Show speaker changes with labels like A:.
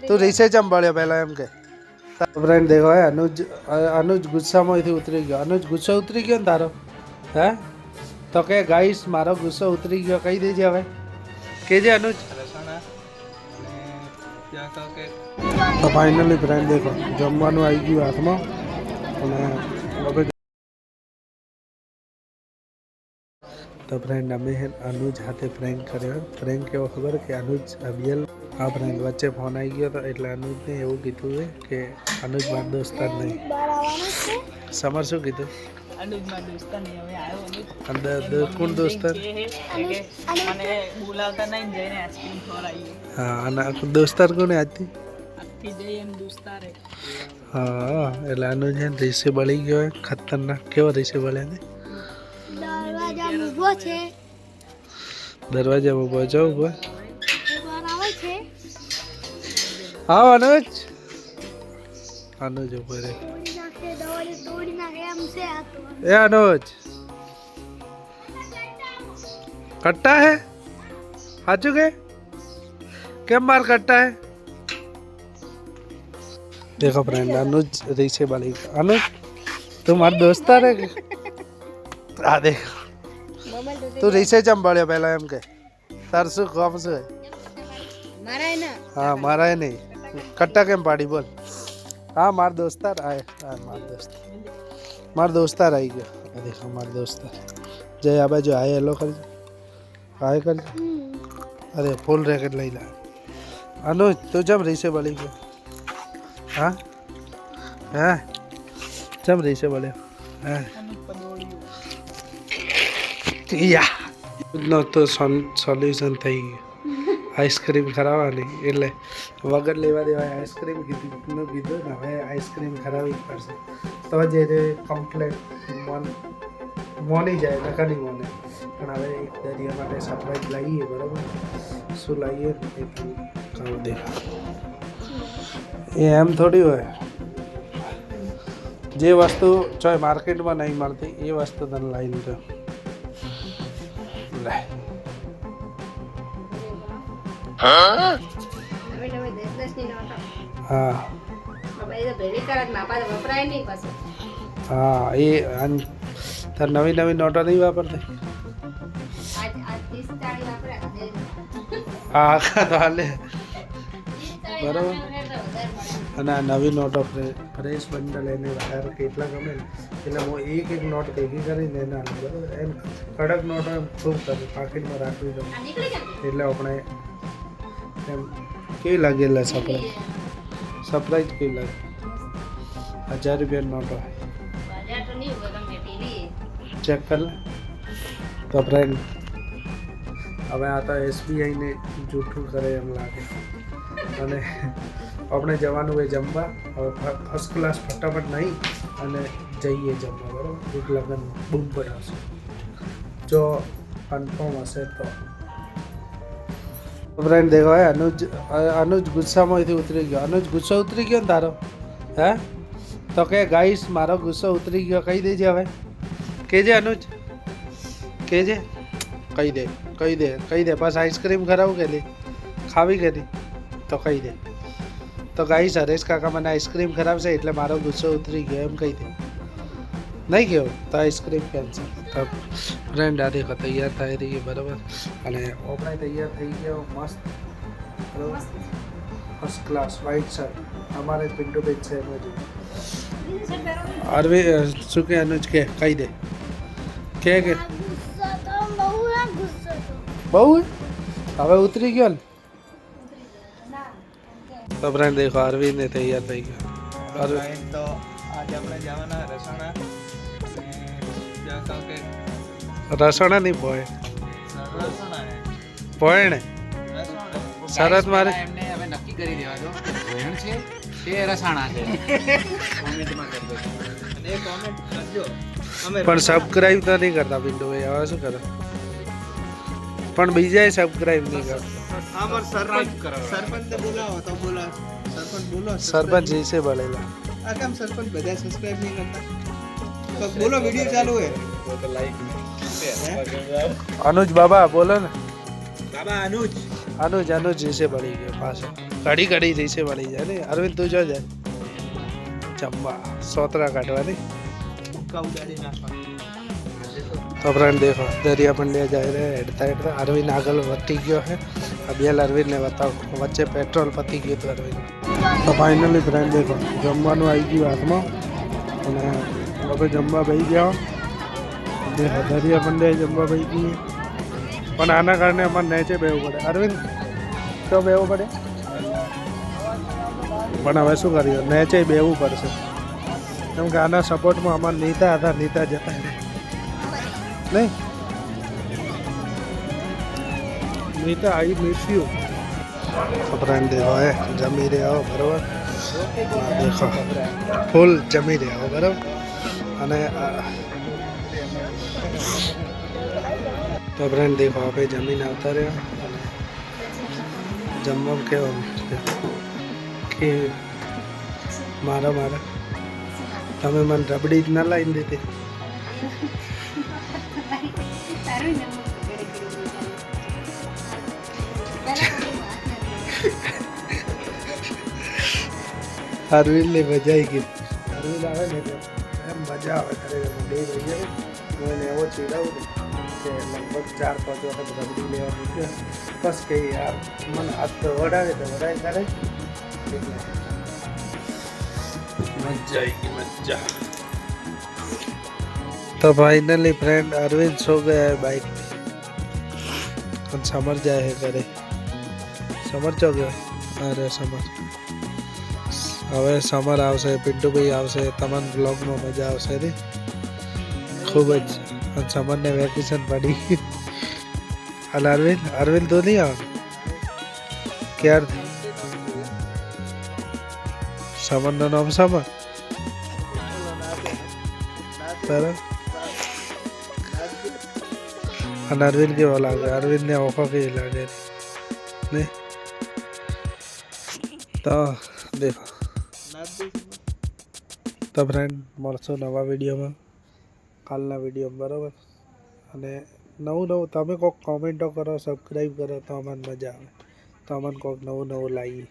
A: तू रीसे चम पड़े पहला एम के फ्रेंड देखो है अनुज गुस्सा में उतरी गयो अनुज गुस्सा उतरी गयो ने तारो है तो के गाइस मारो गुस्सा उतरी गयो कही देजे हवे केजे अनुज तो फाइनली फ्रेंड देखो जमवानुं आई गयुं हाथमां અને હવે तो फ्रेंड अमे अनुज हाथे फ्रेंक कर्यो फ्रेंक केवो खबर के अनुज अबियल आ फ्रेंड वच्चे फोन आई गयो तो एटले अनुज ने एवुं कीधुं है कि अनुज मार दोस्तार नहीं समर शुं कीधुं अनुज मार दोस्तार नहीं हवे आयो अनुज अंदर कोण दोस्तार મને બોલાવતા નહીં જઈને આઈસ્ક્રીમ ખવડાવી હા અને दोस्तार કોને આજથી આજથી જઈ એમ દોસ્તાર હા એટલે अनुज ને રીસે બળી ગયો ખતરનાક કેવો રીસે બળ્યા ને दरवाजा में उभो जाओ उभो हाँ अनुज अनुज उभो रे ए अनुज कट्टा है आ चुके क्या मार कट्टा है देखो फ्रेंड अनुज रीसे बाली अनुज तुम्हारा दोस्तार है आ देखो तू रीसे चम पड़े पहला एम के तार शू कम शू है मारा है ना हाँ मारा है नहीं कट्टा केम पाड़ी बोल हाँ मार दोस्तार आए मार दोस्तार आई गया देखो मार दोस्तार जय आ बाजू आए हेलो कर आए कर अरे फुल रैकेट लई ला अनुज तू जब रीसे बड़ी गयो हाँ हाँ जब रीसे बड़े हाँ या નો તો સોલ્યુશન થઈ ગયું આઈસ્ક્રીમ ખરાવવાની એટલે વગર લેવા દેવાય આઈસ્ક્રીમ કીધું ને હવે આઈસ્ક્રીમ ખરાવી પડશે તો જે કમ્પ્લેટ મોની જાય નકા નહીં મોને પણ હવે એક દરિયા માટે સરપ્રાઈઝ લાવીએ બરાબર શું લાવીએ એટલું કહું દે એ એમ થોડી હોય જે વસ્તુ ચોય માર્કેટમાં નહીં મળતી એ વસ્તુ તને લાવીને દો हाँ हाँ ये तार नवी नवी नोटो नहीं वापरते हाँ तो हाले बराबर અને નવી નોટો ફ્રેશ બંડલ એને બહાર કેટલા ગમે એટલે હું એક એક નોટ ભેગી કરીને એને આલું બરાબર એમ કડક નોટો એમ ખૂબ કરું પાકીટમાં રાખવી દઉં એટલે આપણે એમ કેવી લાગેલા સરપ્રાઈઝ કેવી લાગે 1000 રૂપિયાની નોટો ચેક કર લે તો ફ્રેન્ડ હવે આ તો SBI ને જૂઠું કરે એમ લાગે અને આપણે જવાનું હોય જમવા હવે ફર્સ્ટ ક્લાસ ફટાફટ નહીં અને જઈએ જમવા બરાબર એક લગ્નમાં બૂમ પડાવશે જો કન્ફર્મ હશે તો फ्रेंड देखो है अनुज गुस्सा में उतरी गयो अनुज गुस्सा उतरी गयो ने तारो है तो के गाइस मारो गुस्सा उतरी गयो कही देजे हवे केजे अनुज केजे कही दे बस आइसक्रीम खराब के लिए खावी के लिए तो कही दे तो गाइस हरेश काका मैंने आइसक्रीम खराब से એટલે મારો ગુસ્સો ઉતરી ગયો એમ કહી દે नहीं गयो तो आइसक्रीम कैंसल तब फ्रेंड आ देखो तैयार થઈ રહી બરાબર અને ઓપણે તૈયાર થઈ ગયો મસ્ત ફર્સ્ટ ક્લાસ વ્હાઈટ શર્ટ અમારે પિન્ટુ બેચ છે એમ જ અરવે શું કે अनुज કે કહી દે કે બહુ હવે ઉતરી ગયો ને तो फ्रेंड देखो अरविंद ने तैयार થઈ ગયો અરવિંદ તો આજે આપણે જવાના રસાણા રસોણા નહીં પોય પોયણે શરત મારે એમને હવે નક્કી કરી દેવા દો પોયણ છે તે રસાણા છે કોમેન્ટમાં કરી દો અને કોમેન્ટ કરજો અમે પણ સબસ્ક્રાઇબ તો નહીં કરતા પિન્ટુ ભાઈ હવે શું કરે પણ બીજાએ સબસ્ક્રાઇબ નહીં કરતા અમાર સરપંચ બોલાવો તો બોલા સરપંચ બોલો સરપંચ જैसे बोलेला આ કેમ સરપંચ બધા સબસ્ક્રાઇબ નહીં કરતા તો બોલો વિડિયો ચાલુ હે તો લાઈક अनुज बाबा बोलो ना बाबा अनुज जैसे बढ़ी गए पास ઘડી ઘડી રીસે વળી જાય ને અરવિંદ તું જો જાય જમવા સોતરા કાઢવા નહીં तो फ्रेंड देखो दरिया पंडिया जा रहे हैं हेडता हेडता अरविंद आगल वती गयो है अबियल अरविंद ने बताओ वच्चे पेट्रोल पती गयो तो अरविंद तो फाइनली फ्रेंड देखो जमवानुं आई गयुं हाथमां અને હવે જમવા બેસી ગયા દેખો દરિયા पंडिया જમવા બેસી ગઈ પણ આના કારણે અમારે નેચે બેસવું પડે અરવિંદ તો બેસવું પડે પણ હવે શું કરીએ નેચે બેસવું પડશે કેમ કે આના સપોર્ટમાં અમારે નીતા હતા નીતા જતા नहीं Nita I miss you friend देखो है जमी रहे हो बराबर देखो फूल जमी रहे हो बराबर અને તો ફ્રેન્ડ દેખો આપણે જમીને આવતા રહ્યા જમવા કેવા કે મારા મારા તમે મને રબડી જ ના લાવીને દીધી अरविंद ने मजा ही की अरविंद आवे ने तो एम मजा आवे खरेखर બે ભાઈએ મને એવો ચીડાવું ને કે લગભગ 4-5 વખત રબડી લેવા મૂક્યો બસ કે યાર મને હાથ તો વડાવે કરે એટલે મજા आई की मजा तो फाइनली फ्रेंड अरविंद सो गया है बाइक पे समर जाए है करे समर चो गयो अरे समर હવે સમર આવશે પિન્ટુભાઈ આવશે તમામ બ્લોગમાં મજા આવશે ને ખૂબ જ અને સમરને વેકેશન પડી અને અરવિંદ તો નહીં આવે ક્યારથી સમરનું નામ સમર બરાબર અને અરવિંદ કેવો લાગે અરવિંદને ઓખો કેવી લાગે ને તો દેખો તો ફ્રેન્ડ મળશો નવા વિડીયોમાં કાલના વિડીયોમાં બરાબર અને નવું તમે કોઈક કોમેન્ટો કરો સબસ્ક્રાઈબ કરો તો અમને મજા આવે તો અમને કોઈક નવું લાવીએ